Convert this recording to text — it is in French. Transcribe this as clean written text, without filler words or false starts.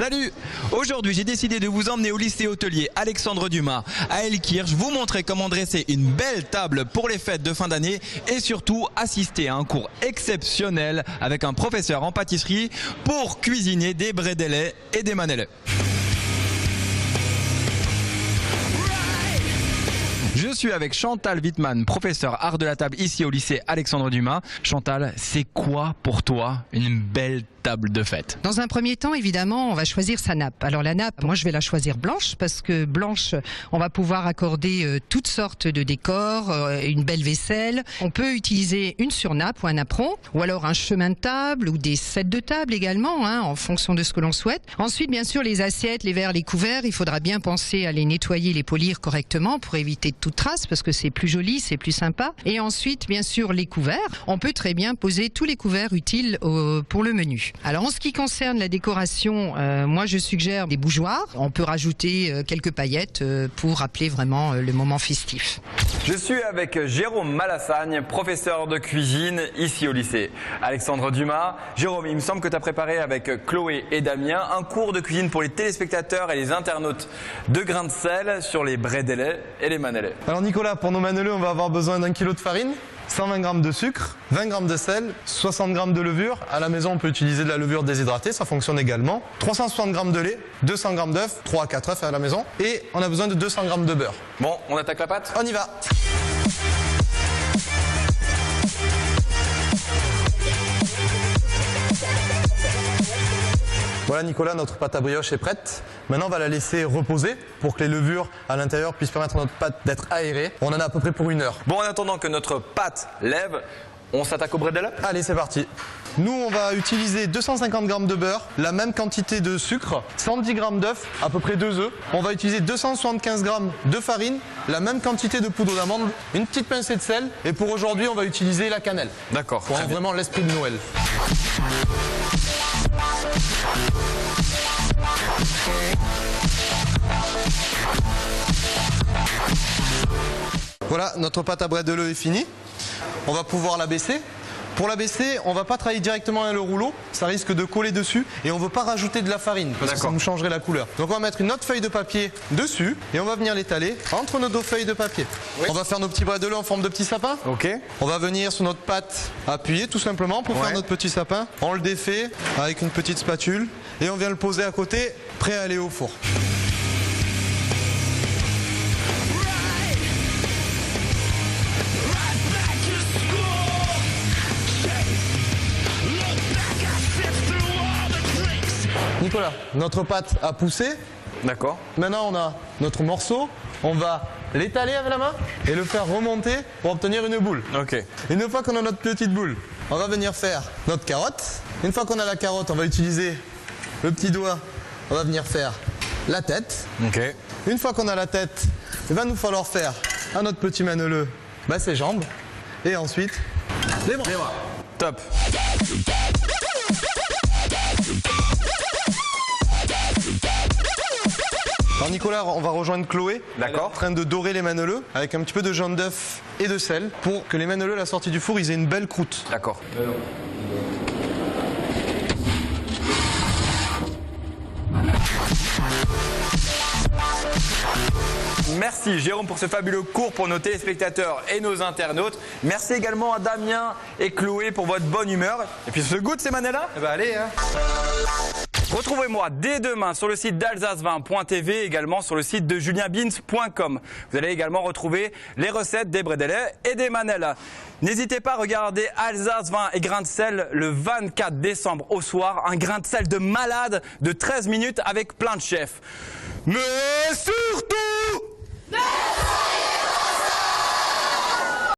Salut! Aujourd'hui, j'ai décidé de vous emmener au lycée hôtelier Alexandre Dumas à Elkirch, vous montrer comment dresser une belle table pour les fêtes de fin d'année et surtout assister à un cours exceptionnel avec un professeur en pâtisserie pour cuisiner des bredellets et des manelets. Je suis avec Chantal Wittmann, professeure art de la table ici au lycée Alexandre Dumas. Chantal, c'est quoi pour toi une belle table de fête? Dans un premier temps, évidemment, on va choisir sa nappe. Alors la nappe, moi je vais la choisir blanche parce que blanche, on va pouvoir accorder toutes sortes de décors, une belle vaisselle. On peut utiliser une surnappe ou un apron, ou alors un chemin de table ou des sets de table également, en fonction de ce que l'on souhaite. Ensuite, bien sûr, les assiettes, les verres, les couverts, il faudra bien penser à les nettoyer, les polir correctement pour éviter toute trace parce que c'est plus joli, c'est plus sympa. Et ensuite, bien sûr, les couverts. On peut très bien poser tous les couverts utiles pour le menu. Alors en ce qui concerne la décoration, moi je suggère des bougeoirs. On peut rajouter quelques paillettes pour rappeler vraiment le moment festif. Je suis avec Jérôme Malassagne, professeur de cuisine ici au lycée Alexandre Dumas. Jérôme, il me semble que tu as préparé avec Chloé et Damien un cours de cuisine pour les téléspectateurs et les internautes de grains de sel sur les bredellets et les manelets. Alors Nicolas, pour nos manelets, on va avoir besoin d'1 kg de farine, 120 g de sucre, 20 g de sel, 60 g de levure. À la maison, on peut utiliser de la levure déshydratée, ça fonctionne également. 360 g de lait, 200 g d'œufs, 3 à 4 œufs à la maison. Et on a besoin de 200 g de beurre. Bon, on attaque la pâte? On y va! Voilà Nicolas, notre pâte à brioche est prête. Maintenant on va la laisser reposer pour que les levures à l'intérieur puissent permettre à notre pâte d'être aérée. On en a à peu près pour 1 heure. Bon, en attendant que notre pâte lève, on s'attaque au bredel? Allez, c'est parti. Nous, on va utiliser 250 g de beurre, la même quantité de sucre, 110 g d'œufs, à peu près 2 œufs. On va utiliser 275 g de farine, la même quantité de poudre d'amande, une petite pincée de sel. Et pour aujourd'hui, on va utiliser la cannelle. D'accord. Pour avoir vraiment l'esprit de Noël. Voilà, notre pâte à bredelleux est finie. On va pouvoir la baisser. Pour la baisser, on ne va pas travailler directement avec le rouleau, ça risque de coller dessus et on ne veut pas rajouter de la farine parce que ça nous changerait la couleur. Donc on va mettre une autre feuille de papier dessus et on va venir l'étaler entre nos 2 feuilles de papier. Oui. On va faire nos petits bredelleux en forme de petits sapins. Ok. On va venir sur notre pâte appuyer tout simplement pour faire notre petit sapin. On le défait avec une petite spatule et on vient le poser à côté, prêt à aller au four. Nicolas, notre pâte a poussé. D'accord. Maintenant, on a notre morceau. On va l'étaler avec la main et le faire remonter pour obtenir une boule. Ok. Une fois qu'on a notre petite boule, on va venir faire notre carotte. Une fois qu'on a la carotte, on va utiliser le petit doigt. On va venir faire la tête. Ok. Une fois qu'on a la tête, il va nous falloir faire à notre petit maneleux ses jambes. Et ensuite, les bras. Top. Alors Nicolas, on va rejoindre Chloé, d'accord, en train de dorer les maneleux avec un petit peu de jaune d'œuf et de sel pour que les maneleux à la sortie du four ils aient une belle croûte. D'accord. Merci Jérôme pour ce fabuleux cours pour nos téléspectateurs et nos internautes. Merci également à Damien et Chloé pour votre bonne humeur. Et puis ce goût de ces manellas. Eh ben allez hein. Retrouvez-moi dès demain sur le site d'alsace20.tv, également sur le site de julienbins.com. Vous allez également retrouver les recettes des bredellets et des manellas. N'hésitez pas à regarder Alsace 20 et grains de sel le 24 décembre au soir. Un grain de sel de malade de 13 minutes avec plein de chefs. Mais surtout...